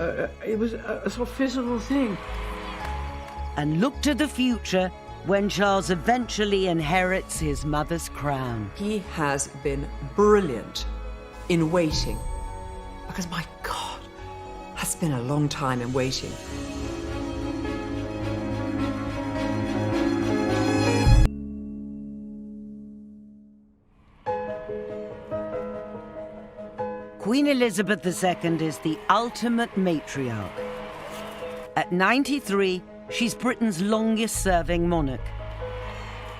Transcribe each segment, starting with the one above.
It was a sort of physical thing. And look to the future when Charles eventually inherits his mother's crown. He has been brilliant in waiting, because my God, that's been a long time in waiting. Queen Elizabeth II is the ultimate matriarch. At 93, she's Britain's longest-serving monarch.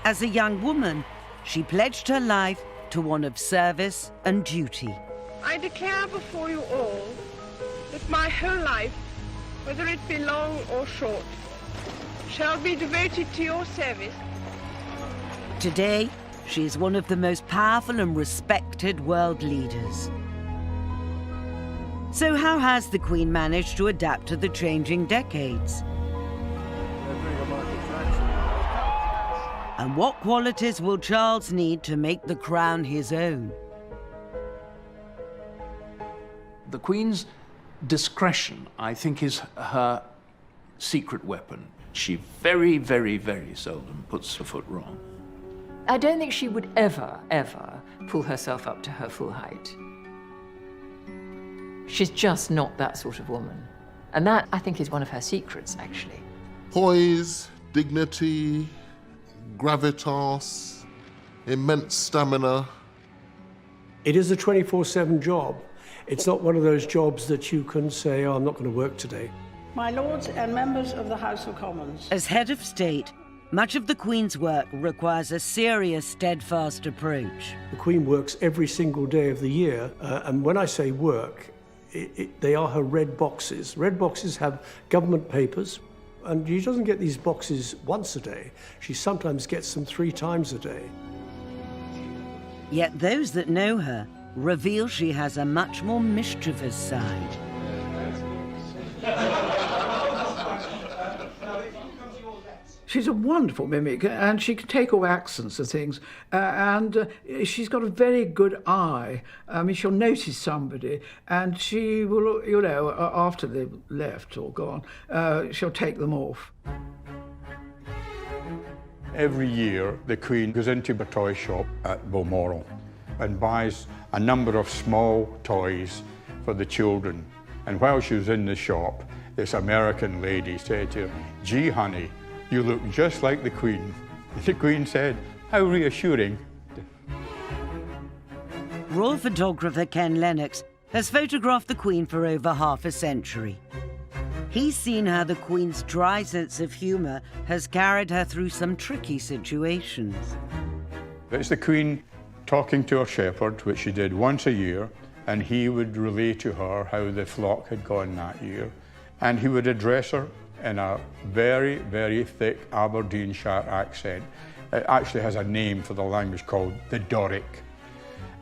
As a young woman, she pledged her life to one of service and duty. I declare before you all that my whole life, whether it be long or short, shall be devoted to your service. Today, she is one of the most powerful and respected world leaders. So how has the Queen managed to adapt to the changing decades? And what qualities will Charles need to make the crown his own? The Queen's discretion, I think, is her secret weapon. She very, very, very seldom puts her foot wrong. I don't think she would ever pull herself up to her full height. She's just not that sort of woman. And that, I think, is one of her secrets, actually. Poise, dignity, gravitas, immense stamina. It is a 24/7 job. It's not one of those jobs that you can say, oh, I'm not going to work today. My lords and members of the House of Commons. As head of state, much of the Queen's work requires a serious, steadfast approach. The Queen works every single day of the year, and when I say work, they are her red boxes. Red boxes have government papers, and she doesn't get these boxes once a day. She sometimes gets them 3 times a day. Yet those that know her reveal she has a much more mischievous side. She's a wonderful mimic, and she can take all accents and things, and she's got a very good eye. I mean, she'll notice somebody, and she will, you know, after they've left or gone, she'll take them off. Every year, the Queen goes into a toy shop at Balmoral and buys a number of small toys for the children. And while she was in the shop, this American lady said to her, "Gee, honey, you look just like the Queen." The Queen said, "How reassuring." Royal photographer Ken Lennox has photographed the Queen for over half a century. He's seen how the Queen's dry sense of humour has carried her through some tricky situations. It's the Queen talking to her shepherd, which she did once a year, and he would relay to her how the flock had gone that year, and he would address her in a very, very thick Aberdeenshire accent. It actually has a name for the language called the Doric.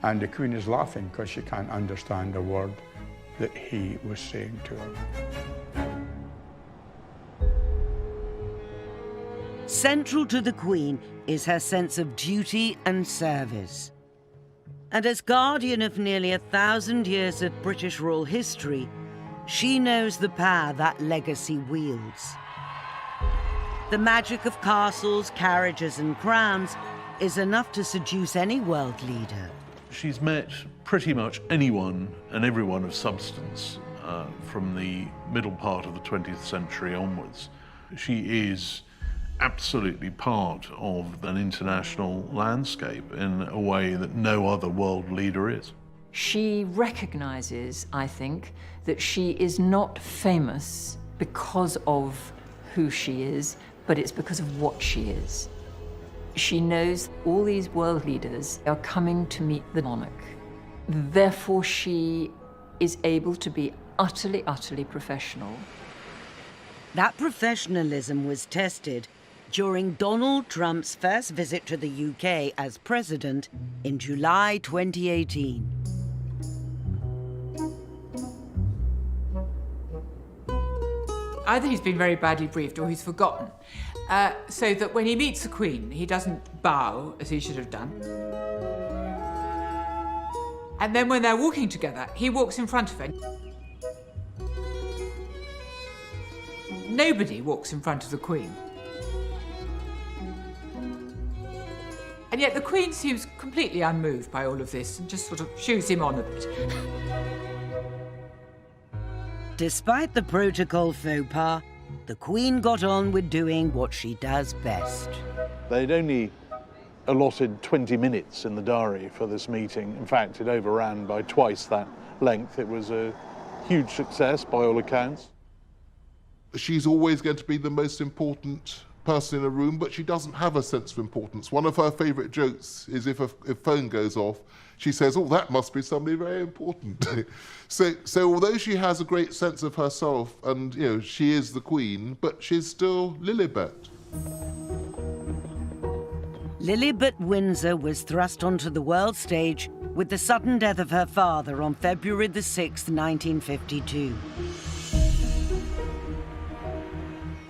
And the Queen is laughing because she can't understand a word that he was saying to her. Central to the Queen is her sense of duty and service. And as guardian of nearly 1,000 years of British royal history, she knows the power that legacy wields. The magic of castles, carriages and crowns is enough to seduce any world leader. She's met pretty much anyone and everyone of substance from the middle part of the 20th century onwards. She is absolutely part of an international landscape in a way that no other world leader is. She recognizes, I think, that she is not famous because of who she is, but it's because of what she is. She knows all these world leaders are coming to meet the monarch. Therefore, she is able to be utterly, utterly professional. That professionalism was tested during Donald Trump's first visit to the UK as president in July 2018. Either he's been very badly briefed or he's forgotten, so that when he meets the Queen, he doesn't bow as he should have done. And then when they're walking together, he walks in front of her. Nobody walks in front of the Queen. And yet the Queen seems completely unmoved by all of this and just sort of shoos him on a bit. Despite the protocol faux pas, the Queen got on with doing what she does best. They'd only allotted 20 minutes in the diary for this meeting. In fact, it overran by twice that length. It was a huge success by all accounts. She's always going to be the most important person in a room, but she doesn't have a sense of importance. One of her favourite jokes is if a phone goes off, she says, "Oh, that must be somebody very important." So although she has a great sense of herself and, you know, she is the Queen, but she's still Lilibet. Lilibet Windsor was thrust onto the world stage with the sudden death of her father on February the 6th, 1952.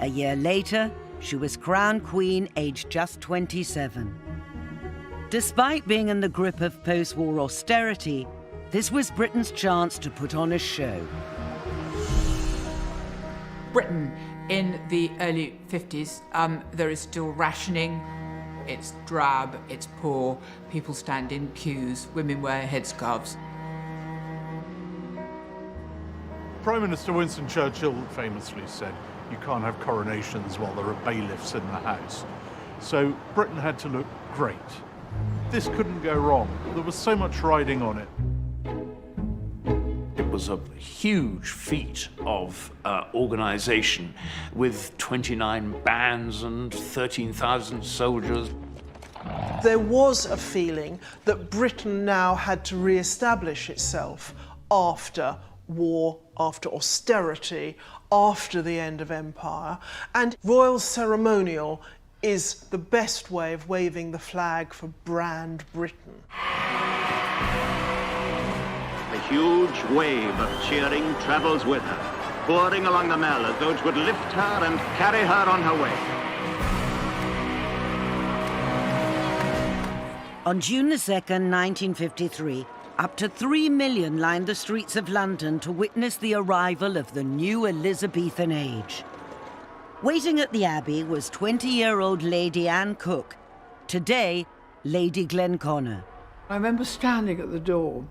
A year later, she was crowned Queen, aged just 27. Despite being in the grip of post-war austerity, this was Britain's chance to put on a show. Britain in the early 50s, there is still rationing. It's drab, it's poor, people stand in queues, women wear headscarves. Prime Minister Winston Churchill famously said, "You can't have coronations while there are bailiffs in the house." So Britain had to look great. This couldn't go wrong. There was so much riding on it. It was a huge feat of organisation with 29 bands and 13,000 soldiers. There was a feeling that Britain now had to re-establish itself after war, after austerity, after the end of empire, and royal ceremonial is the best way of waving the flag for brand Britain. A huge wave of cheering travels with her, pouring along the Mall as though it would lift her and carry her on her way. On June the 2nd, 1953, up to 3 million lined the streets of London to witness the arrival of the new Elizabethan age. Waiting at the Abbey was 20-year-old Lady Anne Cook, today Lady Glenconner. I remember standing at the door,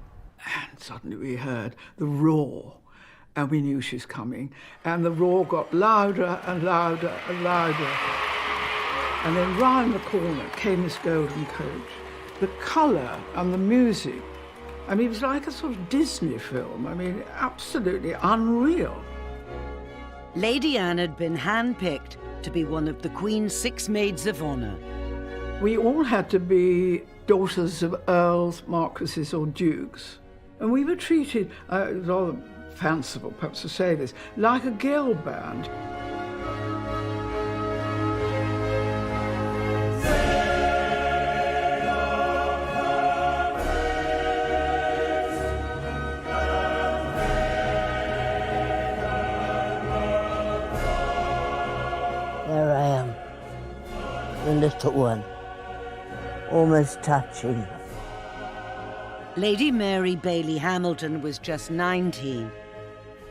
and suddenly we heard the roar, and we knew she was coming. And the roar got louder and louder and louder. And then round the corner came this golden coach. The colour and the music, I mean, it was like a sort of Disney film. I mean, absolutely unreal. Lady Anne had been handpicked to be one of the Queen's 6 maids of honour. We all had to be daughters of earls, marquises or dukes. And we were treated, rather fanciful perhaps to say this, like a girl band. There I am, the little one, almost touching her. Lady Mary Bailey Hamilton was just 19.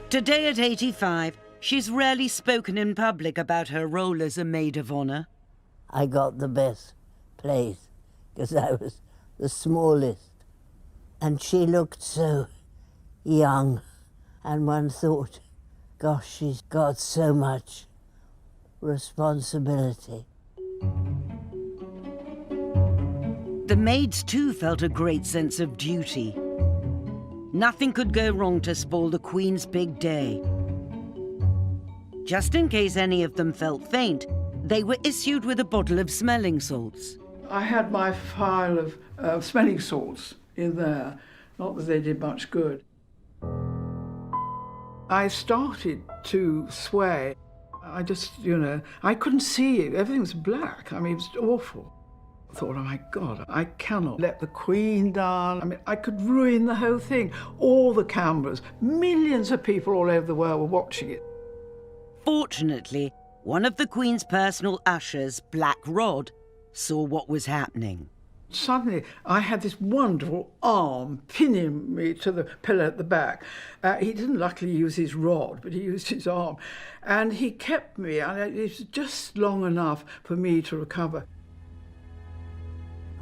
Today at 85, she's rarely spoken in public about her role as a maid of honour. I got the best place because I was the smallest. And she looked so young, and one thought, gosh, she's got so much responsibility. The maids too felt a great sense of duty. Nothing could go wrong to spoil the Queen's big day. Just in case any of them felt faint, they were issued with a bottle of smelling salts. I had my file of smelling salts in there, not that they did much good. I started to sway. I just, I couldn't see it. Everything was black. I mean, it was awful. I thought, oh my God, I cannot let the Queen down. I mean, I could ruin the whole thing. All the cameras, millions of people all over the world were watching it. Fortunately, one of the Queen's personal ushers, Black Rod, saw what was happening. Suddenly, I had this wonderful arm pinning me to the pillar at the back. He didn't luckily use his rod, but he used his arm. And he kept me, and it was just long enough for me to recover.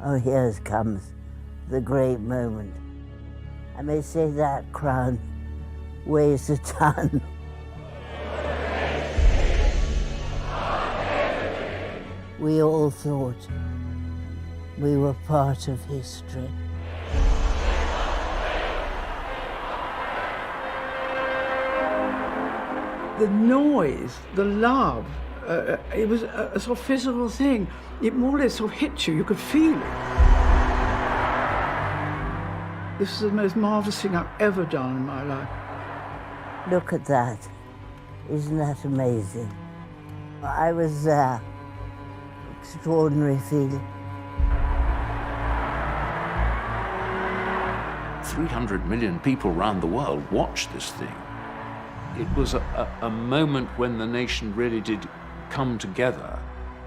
Oh, here comes the great moment. I may say that crown weighs a ton. We all thought we were part of history. The noise, the love, it was a sort of physical thing. It more or less sort of hit you, you could feel it. This is the most marvellous thing I've ever done in my life. Look at that. Isn't that amazing? I was there. Extraordinary feeling. 300 million people around the world watched this thing. It was a moment when the nation really did come together.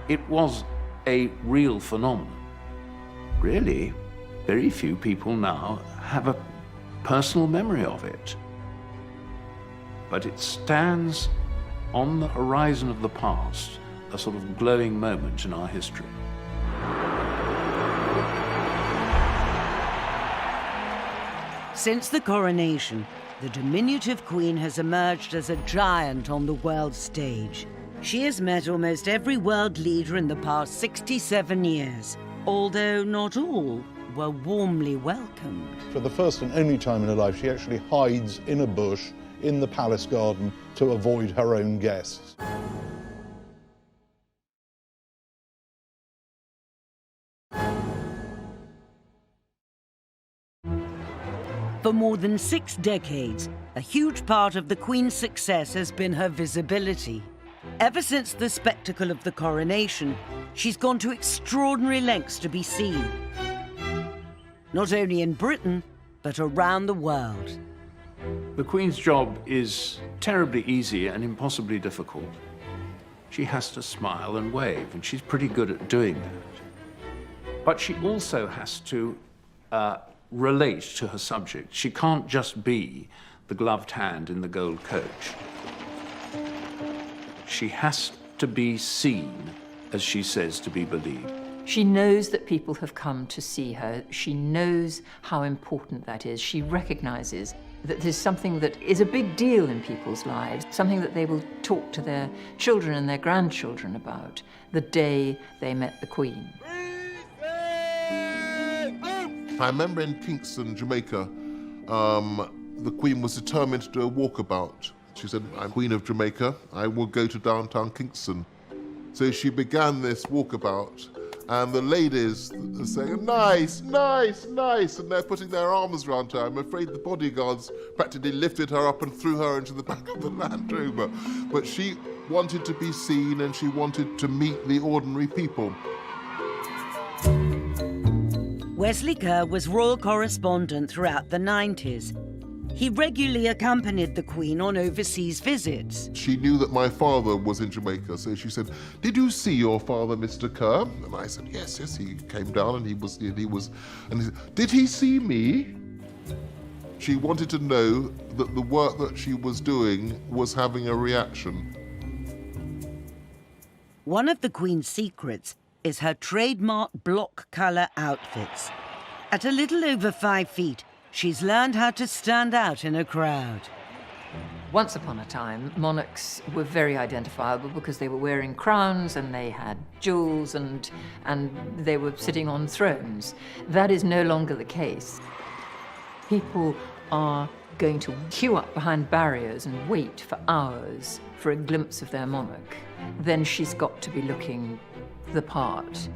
It was a real phenomenon. Really, very few people now have a personal memory of it. But it stands on the horizon of the past, a sort of glowing moment in our history. Since the coronation, the diminutive Queen has emerged as a giant on the world stage. She has met almost every world leader in the past 67 years, although not all were warmly welcomed. For the first and only time in her life, she actually hides in a bush in the palace garden to avoid her own guests. For more than 6 decades, a huge part of the Queen's success has been her visibility. Ever since the spectacle of the coronation, she's gone to extraordinary lengths to be seen. Not only in Britain, but around the world. The Queen's job is terribly easy and impossibly difficult. She has to smile and wave, and she's pretty good at doing that. But she also has to relate to her subject. She can't just be the gloved hand in the gold coach. She has to be seen, as she says, to be believed. She knows that people have come to see her. She knows how important that is. She recognizes that there's something that is a big deal in people's lives, something that they will talk to their children and their grandchildren about the day they met the Queen. I remember in Kingston, Jamaica, the Queen was determined to do a walkabout. She said, I'm Queen of Jamaica, I will go to downtown Kingston. So she began this walkabout, and the ladies are saying, nice, nice, nice, and they're putting their arms around her. I'm afraid the bodyguards practically lifted her up and threw her into the back of the Land Rover. But she wanted to be seen, and she wanted to meet the ordinary people. Wesley Kerr was royal correspondent throughout the 90s. He regularly accompanied the Queen on overseas visits. She knew that my father was in Jamaica, so she said, did you see your father, Mr. Kerr? And I said, yes, he came down and and he said, did he see me? She wanted to know that the work that she was doing was having a reaction. One of the Queen's secrets is her trademark block colour outfits. At a little over 5 feet, she's learned how to stand out in a crowd. Once upon a time, monarchs were very identifiable because they were wearing crowns and they had jewels and they were sitting on thrones. That is no longer the case. People are going to queue up behind barriers and wait for hours for a glimpse of their monarch. Then she's got to be looking the part.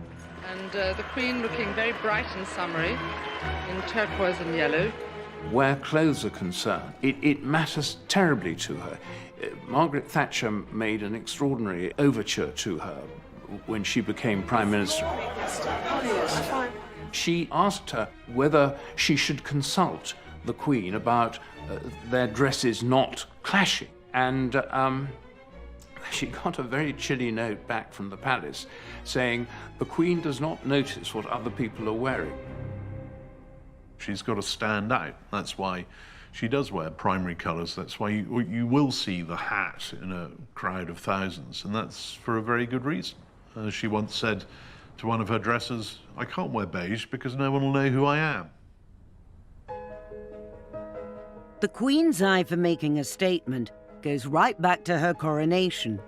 And the Queen looking very bright and summery in turquoise and yellow. Where clothes are concerned, it matters terribly to her. Margaret Thatcher made an extraordinary overture to her when she became Prime Minister. She asked her whether she should consult the Queen about their dresses not clashing. And she got a very chilly note back from the palace saying, "The Queen does not notice what other people are wearing." She's got to stand out. That's why she does wear primary colours. That's why you will see the hat in a crowd of thousands, and that's for a very good reason. As she once said to one of her dressers, "I can't wear beige because no one will know who I am." The Queen's eye for making a statement goes right back to her coronation.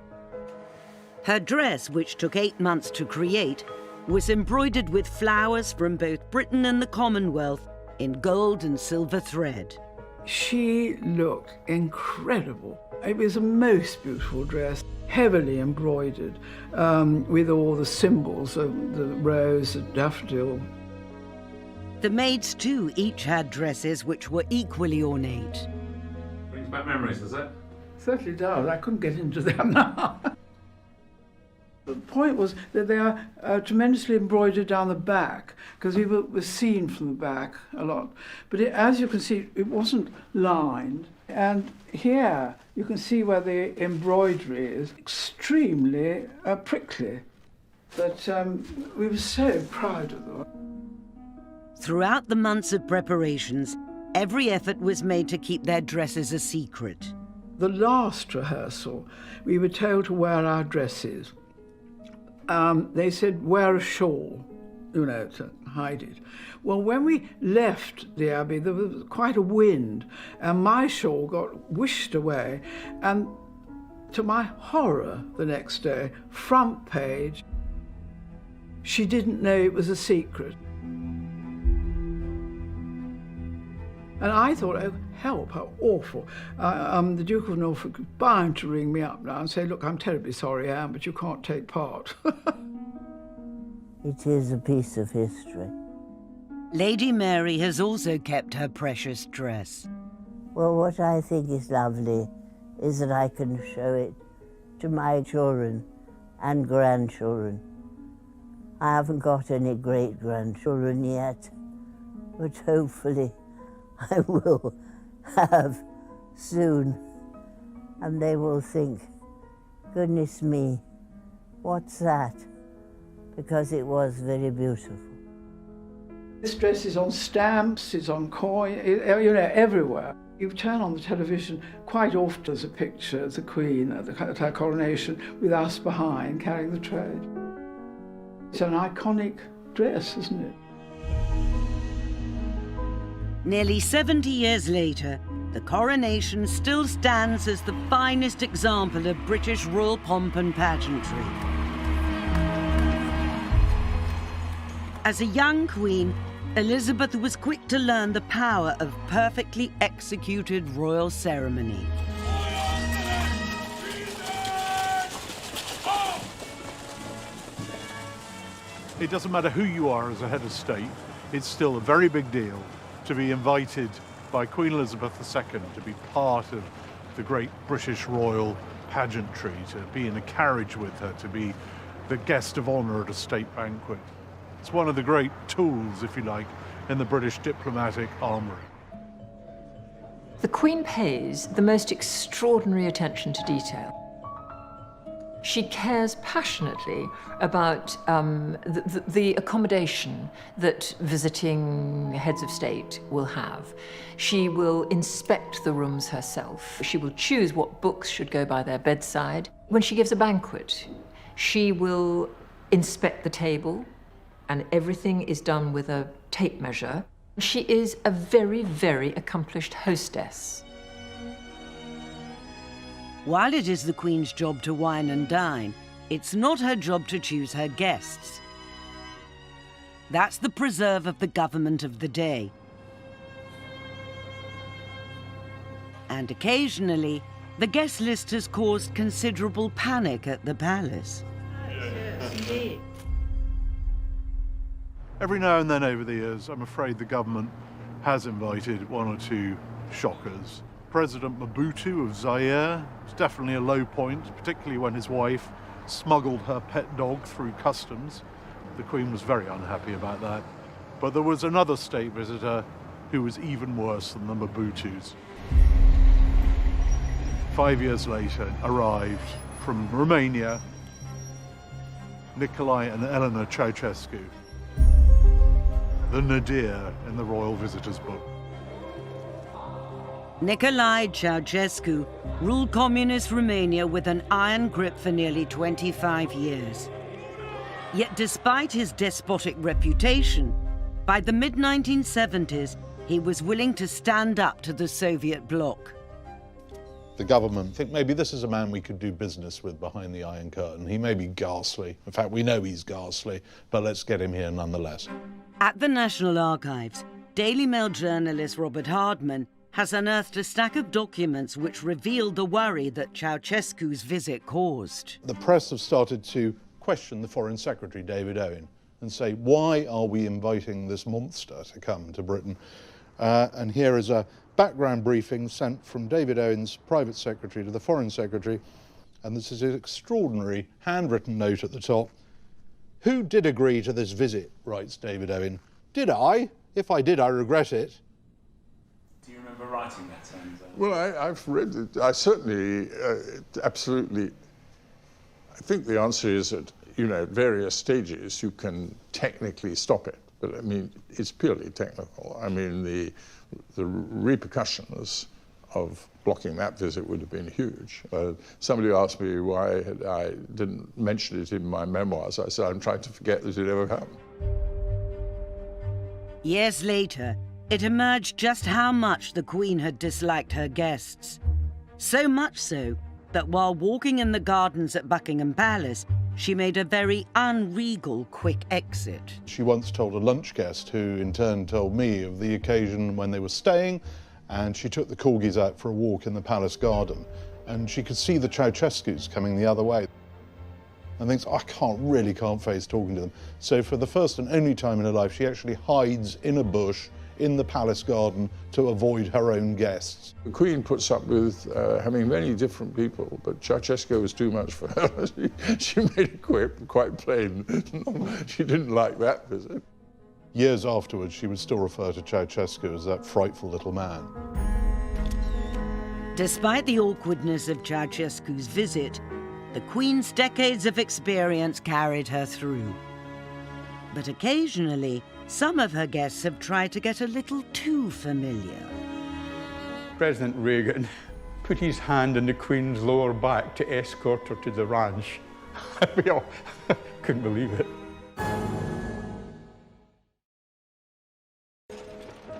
Her dress, which took 8 months to create, was embroidered with flowers from both Britain and the Commonwealth in gold and silver thread. She looked incredible. It was a most beautiful dress, heavily embroidered, with all the symbols of the rose, the daffodil. The maids, too, each had dresses which were equally ornate. Brings back memories, does it? Certainly does. I couldn't get into them now. The point was that they are tremendously embroidered down the back, because we were seen from the back a lot. But as you can see, it wasn't lined. And here, you can see where the embroidery is extremely prickly. But we were so proud of them. Throughout the months of preparations, every effort was made to keep their dresses a secret. The last rehearsal, we were told to wear our dresses. They said, wear a shawl, to hide it. Well, when we left the Abbey, there was quite a wind, and my shawl got whisked away, and to my horror the next day, front page, she didn't know it was a secret. And I thought, oh, help, how awful. The Duke of Norfolk is bound to ring me up now and say, look, I'm terribly sorry, Anne, but you can't take part. It is a piece of history. Lady Mary has also kept her precious dress. Well, what I think is lovely is that I can show it to my children and grandchildren. I haven't got any great-grandchildren yet, but hopefully I will have soon, and they will think, goodness me, what's that? Because it was very beautiful. This dress is on stamps, it's on coin, everywhere. You turn on the television, quite often there's a picture of the Queen at her coronation with us behind carrying the tray. It's an iconic dress, isn't it? Nearly 70 years later, the coronation still stands as the finest example of British royal pomp and pageantry. As a young queen, Elizabeth was quick to learn the power of perfectly executed royal ceremony. It doesn't matter who you are as a head of state, it's still a very big deal to be invited by Queen Elizabeth II to be part of the great British royal pageantry, to be in a carriage with her, to be the guest of honour at a state banquet. It's one of the great tools, if you like, in the British diplomatic armoury. The Queen pays the most extraordinary attention to detail. She cares passionately about the accommodation that visiting heads of state will have. She will inspect the rooms herself. She will choose what books should go by their bedside. When she gives a banquet, she will inspect the table, and everything is done with a tape measure. She is a very, very accomplished hostess. While it is the Queen's job to wine and dine, it's not her job to choose her guests. That's the preserve of the government of the day. And occasionally, the guest list has caused considerable panic at the palace. Yes, indeed. Every now and then over the years, I'm afraid the government has invited one or two shockers. President Mobutu of Zaire was definitely a low point, particularly when his wife smuggled her pet dog through customs. The Queen was very unhappy about that. But there was another state visitor who was even worse than the Mobutus. 5 years later, arrived from Romania, Nicolae and Elena Ceausescu, the nadir in the Royal Visitors Book. Nicolae Ceausescu ruled communist Romania with an iron grip for nearly 25 years. Yet despite his despotic reputation, by the mid-1970s, he was willing to stand up to the Soviet bloc. The government think maybe this is a man we could do business with behind the Iron Curtain. He may be ghastly. In fact, we know he's ghastly, but let's get him here nonetheless. At the National Archives, Daily Mail journalist Robert Hardman has unearthed a stack of documents which reveal the worry that Ceausescu's visit caused. The press have started to question the Foreign Secretary, David Owen, and say, why are we inviting this monster to come to Britain? And here is a background briefing sent from David Owen's private secretary to the Foreign Secretary, and this is an extraordinary handwritten note at the top. Who did agree to this visit, writes David Owen. Did I? If I did, I regret it. Do you remember writing that? Well, I've read it. I certainly, absolutely, I think the answer is that, at various stages you can technically stop it. But I mean, it's purely technical. I mean, the repercussions of blocking that visit would have been huge. Somebody asked me why I didn't mention it in my memoirs. I said, I'm trying to forget that it ever happened. Years later, it emerged just how much the Queen had disliked her guests. So much so that while walking in the gardens at Buckingham Palace, she made a very unregal quick exit. She once told a lunch guest, who in turn told me of the occasion when they were staying, and she took the corgis out for a walk in the palace garden, and she could see the Ceausescus coming the other way. And thinks, I can't face talking to them. So for the first and only time in her life, she actually hides in a bush in the palace garden to avoid her own guests. The Queen puts up with having many different people, but Ceausescu was too much for her. She made it quite plain. She didn't like that visit. Years afterwards, she would still refer to Ceausescu as that frightful little man. Despite the awkwardness of Ceausescu's visit, the Queen's decades of experience carried her through. But occasionally, some of her guests have tried to get a little too familiar. President Reagan put his hand on the Queen's lower back to escort her to the ranch. We all couldn't believe it.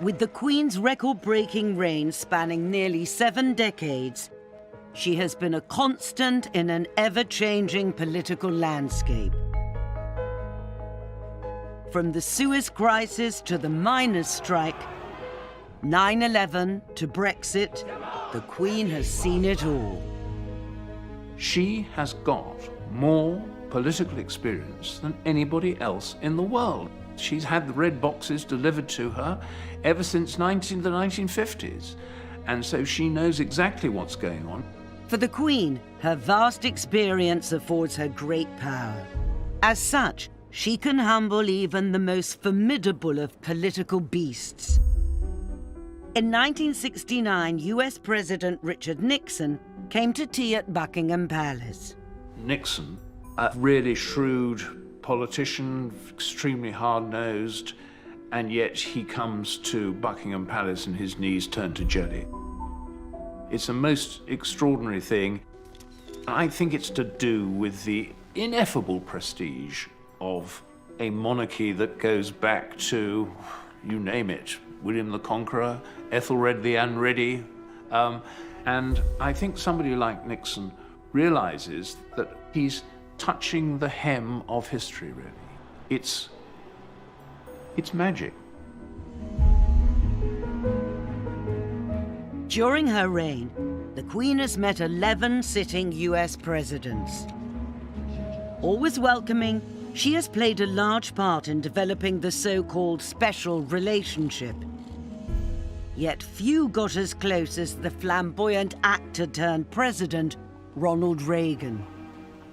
With the Queen's record-breaking reign spanning nearly 7 decades, she has been a constant in an ever-changing political landscape. From the Suez Crisis to the miners' strike, 9/11 to Brexit, the Queen has seen it all. She has got more political experience than anybody else in the world. She's had the red boxes delivered to her ever since the 1950s, and so she knows exactly what's going on. For the Queen, her vast experience affords her great power. As such, she can humble even the most formidable of political beasts. In 1969, US President Richard Nixon came to tea at Buckingham Palace. Nixon, a really shrewd politician, extremely hard-nosed, and yet he comes to Buckingham Palace and his knees turn to jelly. It's a most extraordinary thing. I think it's to do with the ineffable prestige of a monarchy that goes back to, you name it, William the Conqueror, Ethelred the Unready. And I think somebody like Nixon realizes that he's touching the hem of history, really. It's magic. During her reign, the Queen has met 11 sitting US presidents. Always welcoming, she has played a large part in developing the so-called special relationship. Yet few got as close as the flamboyant actor-turned-president, Ronald Reagan.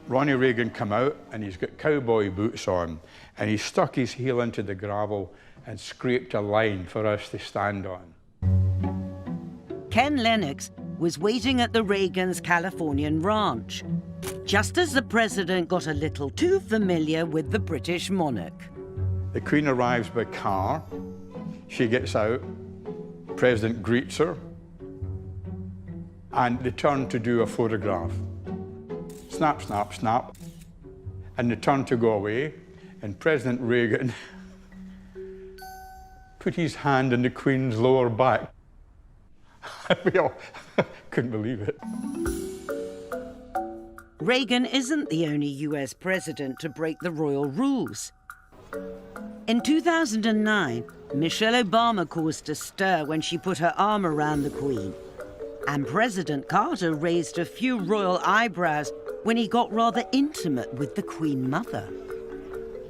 Ronnie Reagan come out and he's got cowboy boots on and he stuck his heel into the gravel and scraped a line for us to stand on. Ken Lennox, was waiting at the Reagans' Californian ranch, just as the president got a little too familiar with the British monarch. The Queen arrives by car. She gets out. The President greets her. And they turn to do a photograph. Snap, snap, snap. And they turn to go away. And President Reagan put his hand on the Queen's lower back. We all couldn't believe it. Reagan isn't the only US president to break the royal rules. In 2009, Michelle Obama caused a stir when she put her arm around the Queen. And President Carter raised a few royal eyebrows when he got rather intimate with the Queen Mother.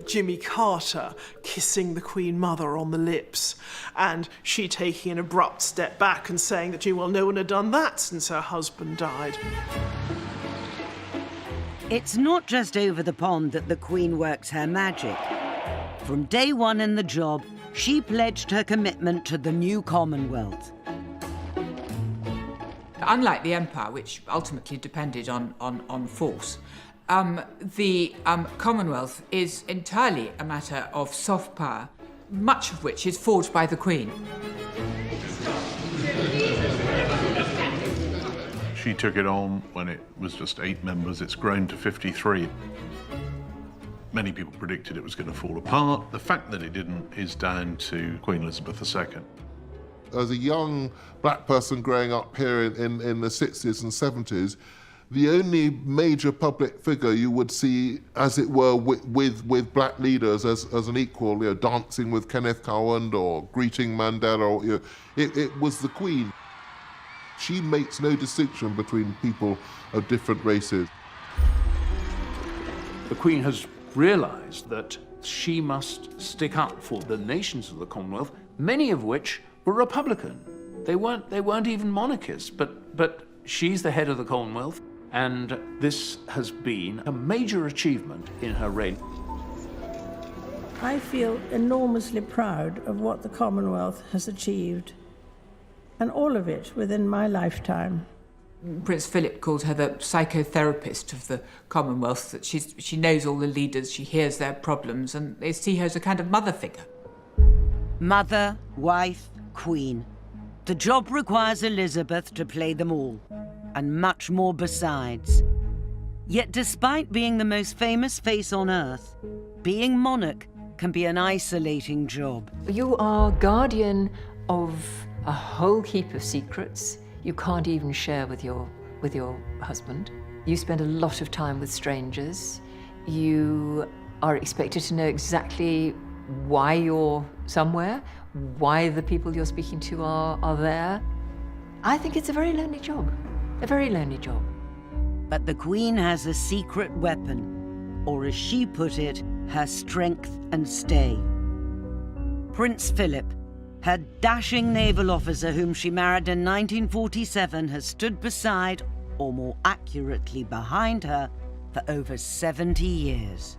Jimmy Carter kissing the Queen Mother on the lips, and she taking an abrupt step back and saying that, well, no one had done that since her husband died. It's not just over the pond that the Queen works her magic. From day one in the job, she pledged her commitment to the new Commonwealth. Unlike the Empire, which ultimately depended on force, the Commonwealth is entirely a matter of soft power, much of which is forged by the Queen. She took it on when it was just 8 members. It's grown to 53. Many people predicted it was going to fall apart. The fact that it didn't is down to Queen Elizabeth II. As a young black person growing up here in the 60s and 70s, the only major public figure you would see, as it were, with black leaders as an equal, dancing with Kenneth Cowan or greeting Mandela, or, it was the Queen. She makes no distinction between people of different races. The Queen has realised that she must stick up for the nations of the Commonwealth, many of which were Republican. They weren't even monarchists, but she's the head of the Commonwealth, and this has been a major achievement in her reign. I feel enormously proud of what the Commonwealth has achieved, and all of it within my lifetime. Prince Philip called her the psychotherapist of the Commonwealth, that she knows all the leaders, she hears their problems, and they see her as a kind of mother figure. Mother, wife, Queen. The job requires Elizabeth to play them all, and much more besides. Yet despite being the most famous face on earth, being monarch can be an isolating job. You are guardian of a whole heap of secrets you can't even share with your husband. You spend a lot of time with strangers. You are expected to know exactly why you're somewhere, why the people you're speaking to are there. I think it's a very lonely job, a very lonely job. But the Queen has a secret weapon, or as she put it, her strength and stay. Prince Philip, her dashing naval officer whom she married in 1947, has stood beside, or more accurately behind her, for over 70 years.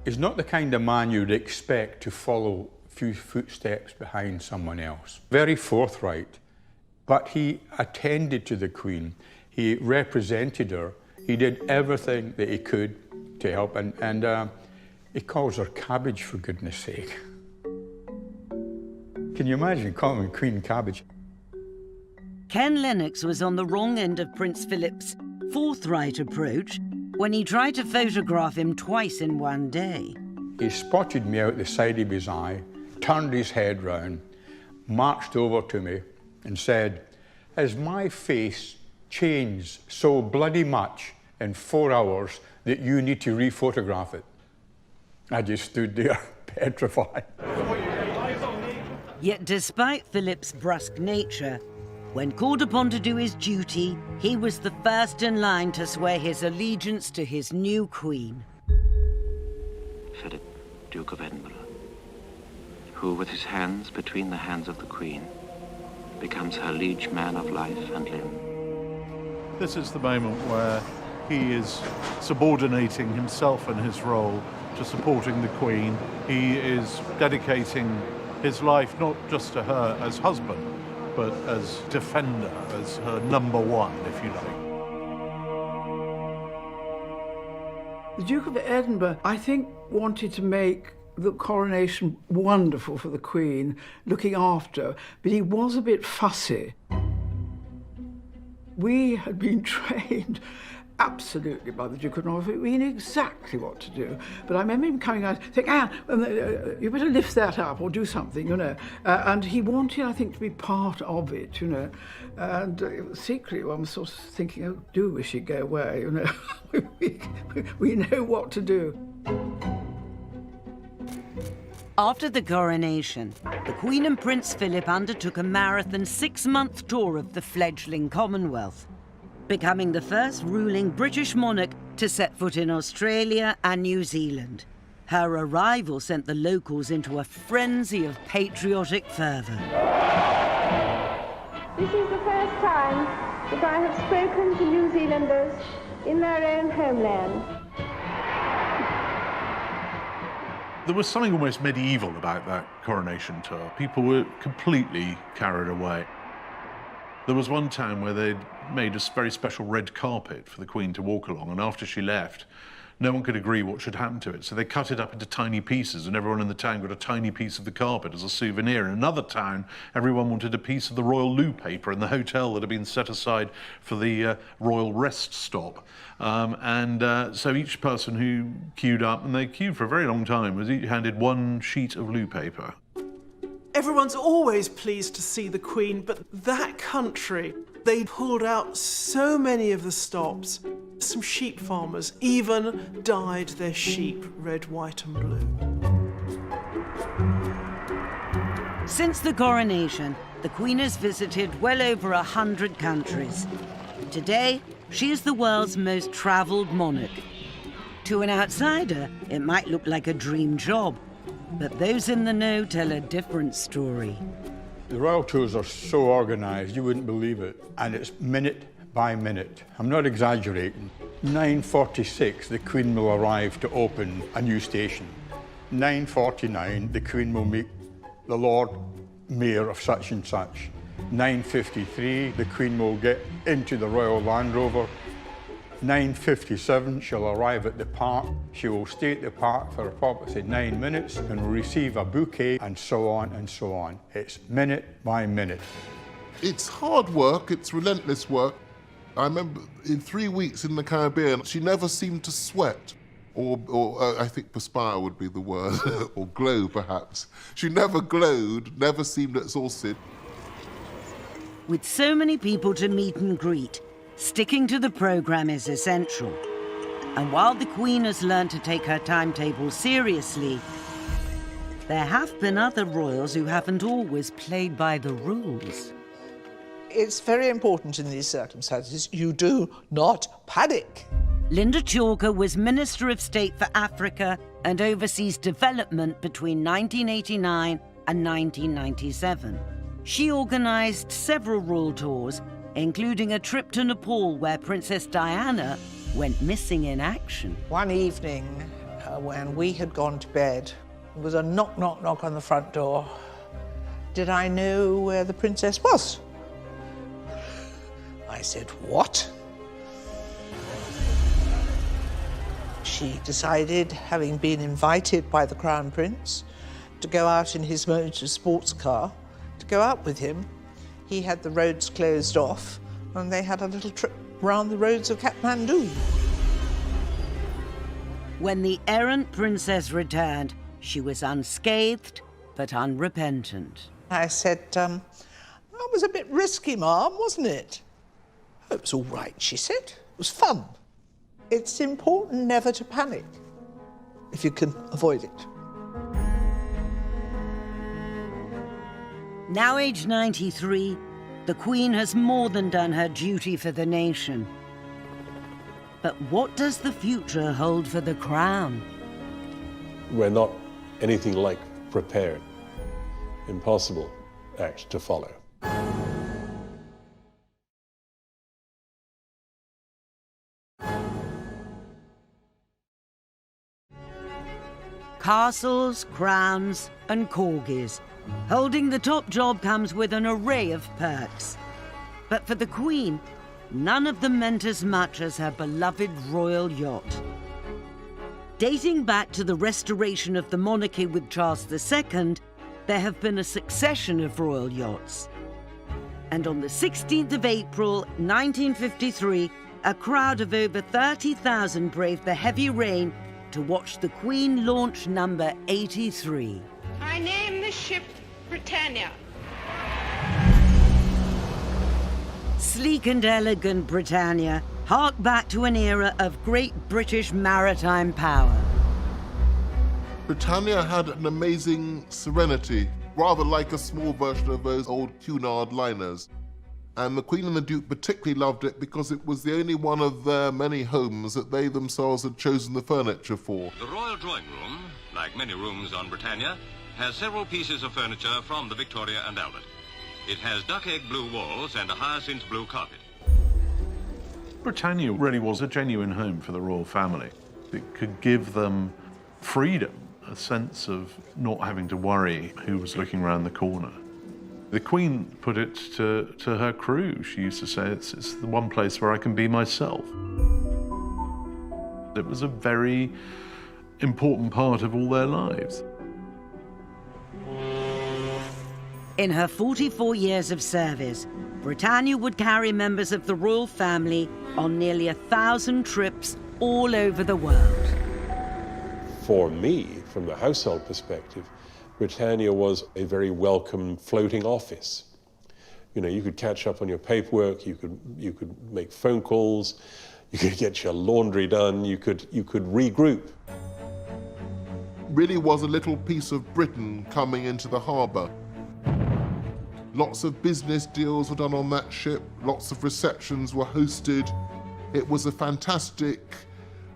He's not the kind of man you'd expect to follow a few footsteps behind someone else. Very forthright, but he attended to the Queen. He represented her. He did everything that he could to help, and he calls her Cabbage, for goodness sake. Can you imagine calling Queen Cabbage? Ken Lennox was on the wrong end of Prince Philip's forthright approach when he tried to photograph him twice in one day. He spotted me out the side of his eye, turned his head round, marched over to me and said, "Has my face changed so bloody much in 4 hours that you need to re-photograph it?" I just stood there, petrified. Yet despite Philip's brusque nature, when called upon to do his duty, he was the first in line to swear his allegiance to his new Queen. Philip, Duke of Edinburgh, who with his hands between the hands of the Queen becomes her liege man of life and limb. This is the moment where he is subordinating himself and his role to supporting the Queen. He is dedicating his life not just to her as husband, but as defender, as her number one, if you like. The Duke of Edinburgh, I think, wanted to make the coronation wonderful for the Queen, looking after, but he was a bit fussy. We had been trained absolutely by the Duke of Norfolk. We knew exactly what to do. But I remember him coming out, saying, Anne, you better lift that up or do something, you know. And he wanted, I think, to be part of it, you know. And secretly, one was sort of thinking, oh, do wish he'd go away, you know. we know what to do. After the coronation, the Queen and Prince Philip undertook a marathon 6-month tour of the fledgling Commonwealth, becoming the first ruling British monarch to set foot in Australia and New Zealand. Her arrival sent the locals into a frenzy of patriotic fervour. This is the first time that I have spoken to New Zealanders in their own homeland. There was something almost medieval about that coronation tour. People were completely carried away. There was one town where they'd made a very special red carpet for the Queen to walk along, and after she left, no one could agree what should happen to it. So they cut it up into tiny pieces, and everyone in the town got a tiny piece of the carpet as a souvenir. In another town, everyone wanted a piece of the royal loo paper in the hotel that had been set aside for the royal rest stop. So each person who queued up, and they queued for a very long time, was each handed one sheet of loo paper. Everyone's always pleased to see the Queen, but that country, they pulled out so many of the stops. Some sheep farmers even dyed their sheep red, white and blue. Since the coronation, the Queen has visited well over 100 countries. Today, she is the world's most travelled monarch. To an outsider, it might look like a dream job, but those in the know tell a different story. The royal tours are so organised, you wouldn't believe it. And it's minute by minute. I'm not exaggerating. 9:46, the Queen will arrive to open a new station. 9:49, the Queen will meet the Lord Mayor of such and such. 9:53, the Queen will get into the Royal Land Rover. 9:57, she'll arrive at the park. She will stay at the park for approximately 9 minutes and will receive a bouquet, and so on and so on. It's minute by minute. It's hard work, it's relentless work. I remember in 3 weeks in the Caribbean, she never seemed to sweat. Or I think perspire would be the word, or glow perhaps. She never glowed, never seemed exhausted. With so many people to meet and greet, sticking to the programme is essential. And while the Queen has learned to take her timetable seriously, there have been other royals who haven't always played by the rules. It's very important in these circumstances you do not panic. Linda Chalker was Minister of State for Africa and Overseas Development between 1989 and 1997. She organised several royal tours, including a trip to Nepal where Princess Diana went missing in action. One evening, when we had gone to bed, there was a knock, knock, knock on the front door. Did I know where the princess was? I said, what? She decided, having been invited by the Crown Prince to go out in his motor sports car, to go out with him. He had the roads closed off, and they had a little trip round the roads of Kathmandu. When the errant princess returned, she was unscathed but unrepentant. I said, that was a bit risky, Ma'am, wasn't it? It was all right, she said. It was fun. It's important never to panic, if you can avoid it. Now aged 93, the Queen has more than done her duty for the nation. But what does the future hold for the Crown? We're not anything like prepared. Impossible act to follow. Castles, crowns, and corgis. Holding the top job comes with an array of perks. But for the Queen, none of them meant as much as her beloved royal yacht. Dating back to the restoration of the monarchy with Charles II, there have been a succession of royal yachts. And on the 16th of April, 1953, a crowd of over 30,000 braved the heavy rain to watch the Queen launch number 83. I name the ship Britannia. Sleek and elegant Britannia hark back to an era of great British maritime power. Britannia had an amazing serenity, rather like a small version of those old Cunard liners. And the Queen and the Duke particularly loved it because it was the only one of their many homes that they themselves had chosen the furniture for. The Royal Drawing Room, like many rooms on Britannia, has several pieces of furniture from the Victoria and Albert. It has duck-egg blue walls and a hyacinth blue carpet. Britannia really was a genuine home for the royal family. It could give them freedom, a sense of not having to worry who was looking around the corner. The Queen put it to her crew. She used to say, it's the one place where I can be myself. It was a very important part of all their lives. In her 44 years of service, Britannia would carry members of the royal family on nearly 1,000 trips all over the world. For me, from the household perspective, Britannia was a very welcome floating office. You know, you could catch up on your paperwork, you could make phone calls, you could get your laundry done, you could regroup. Really was a little piece of Britain coming into the harbour. Lots of business deals were done on that ship, lots of receptions were hosted. It was a fantastic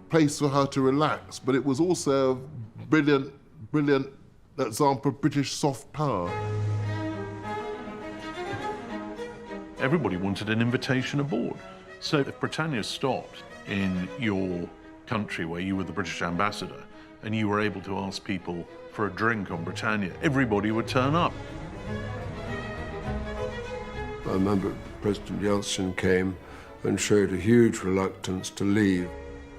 place for her to relax, but it was also a brilliant example of British soft power. Everybody wanted an invitation aboard. So if Britannia stopped in your country where you were the British ambassador and you were able to ask people for a drink on Britannia, everybody would turn up. I remember President Yeltsin came and showed a huge reluctance to leave.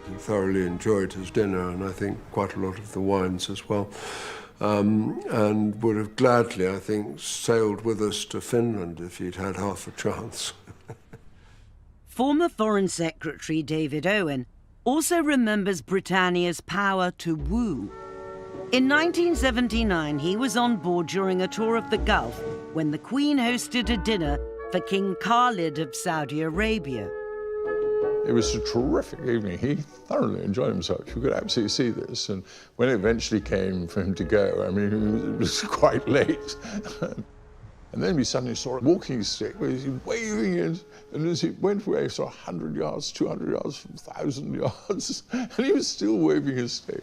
He thoroughly enjoyed his dinner and I think quite a lot of the wines as well. And would have gladly, I think, sailed with us to Finland if he'd had half a chance. Former Foreign Secretary David Owen also remembers Britannia's power to woo. In 1979, he was on board during a tour of the Gulf when the Queen hosted a dinner for King Khalid of Saudi Arabia. It was a terrific evening. He thoroughly enjoyed himself. You could absolutely see this. And when it eventually came for him to go, I mean, it was quite late. And then we suddenly saw a walking stick where he's waving it. And as he went away, he saw 100 yards, 200 yards, 1,000 yards. And he was still waving his stick.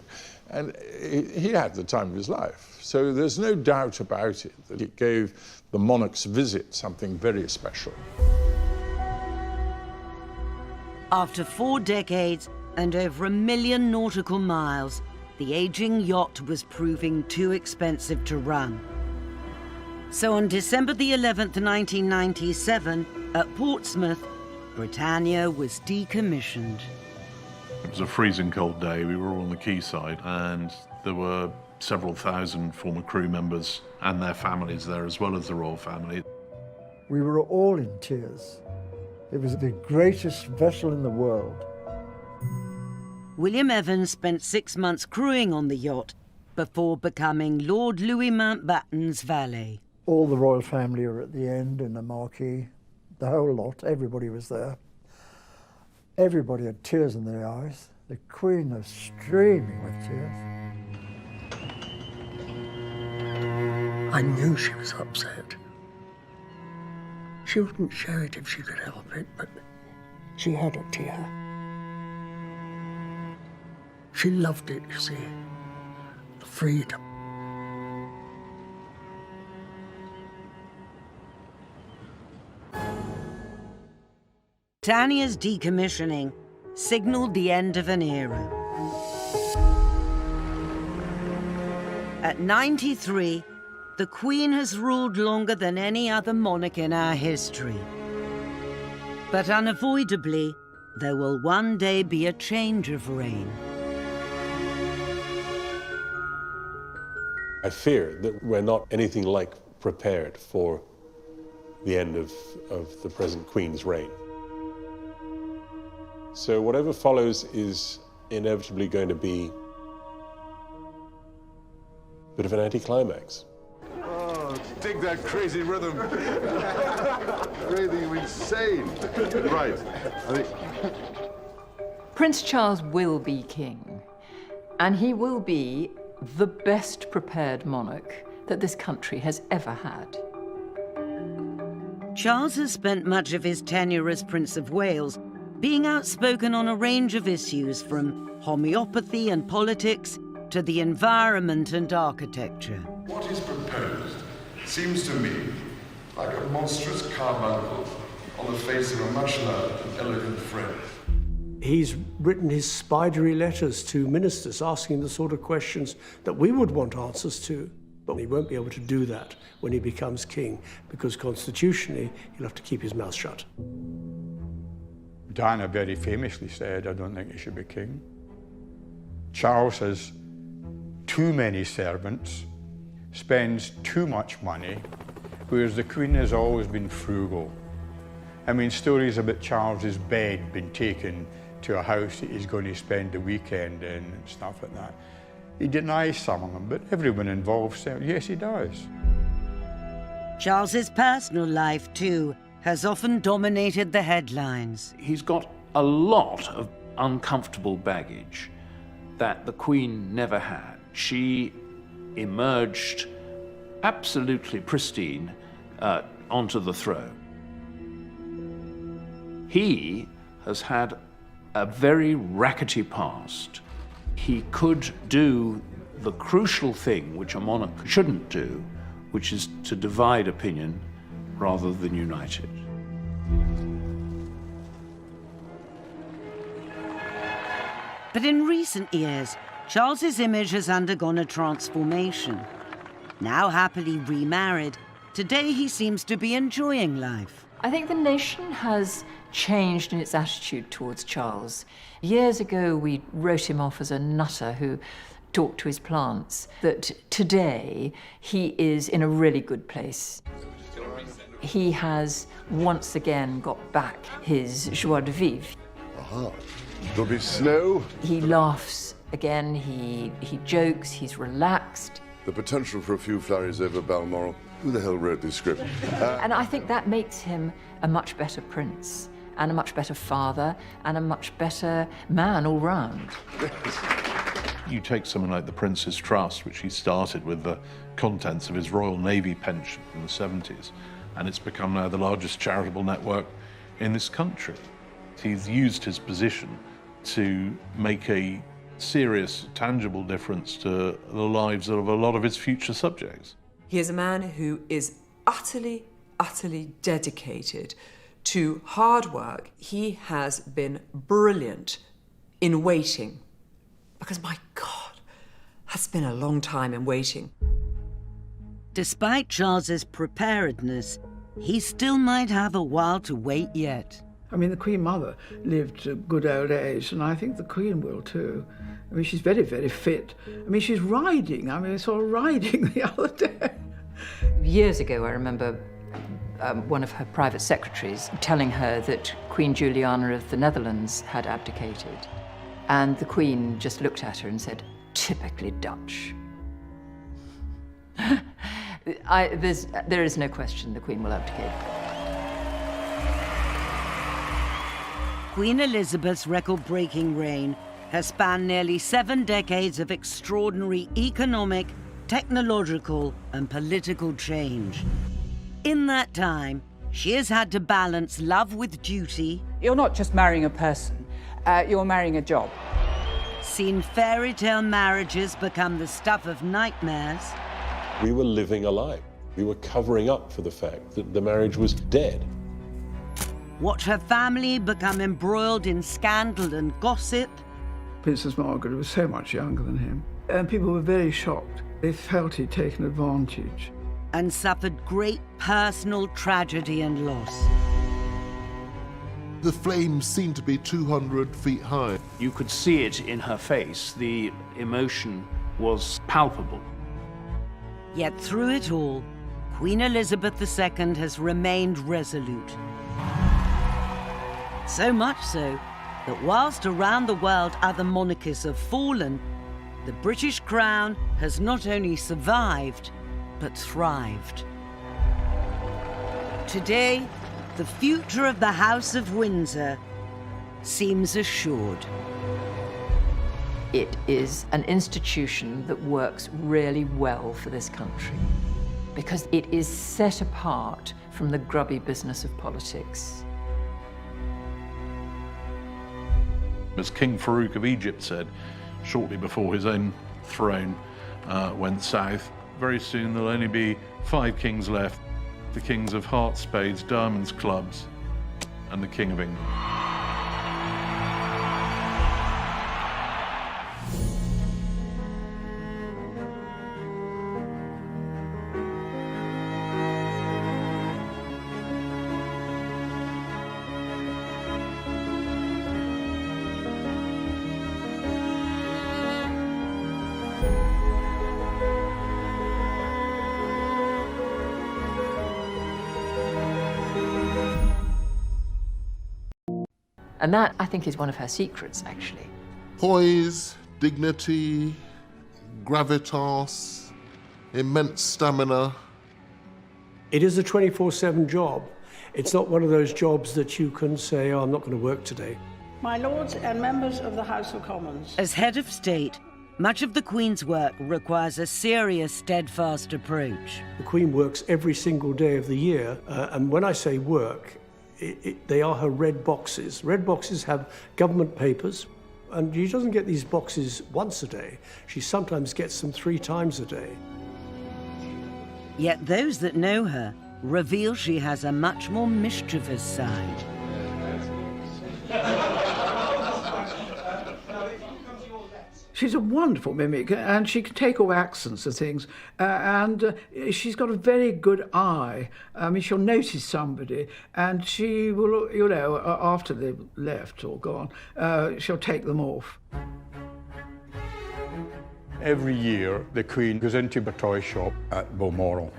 And he had the time of his life. So there's no doubt about it that it gave the monarch's visit something very special. After 4 decades and over 1 million nautical miles, the aging yacht was proving too expensive to run. So on December the 11th, 1997, at Portsmouth, Britannia was decommissioned. It was a freezing cold day. We were all on the quayside and there were several thousand former crew members and their families there, as well as the royal family. We were all in tears. It was the greatest vessel in the world. William Evans spent 6 months crewing on the yacht before becoming Lord Louis Mountbatten's valet. All the royal family were at the end in the marquee, the whole lot, everybody was there. Everybody had tears in their eyes. The Queen was streaming with tears. I knew she was upset. She wouldn't show it if she could help it, but she had a tear. She loved it, you see, the freedom. Britannia's decommissioning signaled the end of an era. At 93, the Queen has ruled longer than any other monarch in our history. But unavoidably, there will one day be a change of reign. I fear that we're not anything like prepared for the end of the present Queen's reign. So whatever follows is inevitably going to be a bit of an anticlimax. Oh, dig that crazy rhythm. Driving you insane. Right. Prince Charles will be king, and he will be the best prepared monarch that this country has ever had. Charles has spent much of his tenure as Prince of Wales being outspoken on a range of issues, from homeopathy and politics to the environment and architecture. What is proposed seems to me like a monstrous carbuncle on the face of a much loved and elegant friend. He's written his spidery letters to ministers asking the sort of questions that we would want answers to. But he won't be able to do that when he becomes king, because constitutionally he'll have to keep his mouth shut. Diana very famously said, "I don't think he should be king." Charles has too many servants, spends too much money, whereas the Queen has always been frugal. I mean, stories about Charles's bed being taken to a house that he's going to spend the weekend in and stuff like that. He denies some of them, but everyone involved said, yes, he does. Charles's personal life, too, has often dominated the headlines. He's got a lot of uncomfortable baggage that the Queen never had. She emerged absolutely pristine onto the throne. He has had a very rackety past. He could do the crucial thing which a monarch shouldn't do, which is to divide opinion rather than unite it. But in recent years, Charles's image has undergone a transformation. Now happily remarried, today he seems to be enjoying life. I think the nation has changed in its attitude towards Charles. Years ago, we wrote him off as a nutter who talked to his plants, that today he is in a really good place. He has once again got back his joie de vivre. Aha. There'll be snow. He laughs again, he jokes, he's relaxed. The potential for a few flurries over Balmoral. Who the hell wrote this script? And I think that makes him a much better prince, and a much better father, and a much better man all round. You take something like the Prince's Trust, which he started with the contents of his Royal Navy pension in the 70s, and it's become now the largest charitable network in this country. He's used his position to make a serious, tangible difference to the lives of a lot of his future subjects. He is a man who is utterly, utterly dedicated to hard work. He has been brilliant in waiting, because my God, that's been a long time in waiting. Despite Charles's preparedness, he still might have a while to wait yet. I mean, the Queen Mother lived to good old age, and I think the Queen will too. I mean, she's very, very fit. I mean, she's riding. I mean, I saw her riding the other day. Years ago, I remember one of her private secretaries telling her that Queen Juliana of the Netherlands had abdicated. And the Queen just looked at her and said, "Typically Dutch." There is no question the Queen will abdicate. Queen Elizabeth's record-breaking reign has spanned nearly 7 decades of extraordinary economic, technological, and political change. In that time, she has had to balance love with duty. You're not just marrying a person, you're marrying a job. Seen fairy tale marriages become the stuff of nightmares. We were living a lie. We were covering up for the fact that the marriage was dead. Watch her family become embroiled in scandal and gossip. Princess Margaret was so much younger than him, and people were very shocked. They felt he'd taken advantage. and suffered great personal tragedy and loss. The flames seemed to be 200 feet high. You could see it in her face. The emotion was palpable. Yet through it all, Queen Elizabeth II has remained resolute. So much so that whilst around the world other monarchies have fallen, the British crown has not only survived, but thrived. Today, the future of the House of Windsor seems assured. It is an institution that works really well for this country because it is set apart from the grubby business of politics. As King Farouk of Egypt said, shortly before his own throne went south, very soon there'll only be 5 kings left: the kings of hearts, spades, diamonds, clubs, and the King of England. And that, I think, is one of her secrets, actually. Poise, dignity, gravitas, immense stamina. It is a 24/7 job. It's not one of those jobs that you can say, oh, I'm not going to work today. My lords and members of the House of Commons. As head of state, much of the Queen's work requires a serious, steadfast approach. The Queen works every single day of the year, and when I say work, they are her red boxes. Red boxes have government papers, and she doesn't get these boxes once a day. She sometimes gets them 3 times a day. Yet those that know her reveal she has a much more mischievous side. She's a wonderful mimic, and she can take all accents of things, and she's got a very good eye. I mean, she'll notice somebody, and she will, you know, after they've left or gone, she'll take them off. Every year, the Queen goes into a toy shop at Balmoral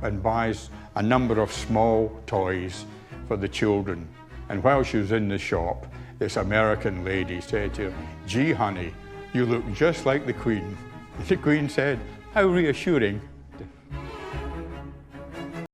and buys a number of small toys for the children. And while she was in the shop, this American lady said to her, "Gee, honey, you look just like the Queen." The Queen said, "How reassuring."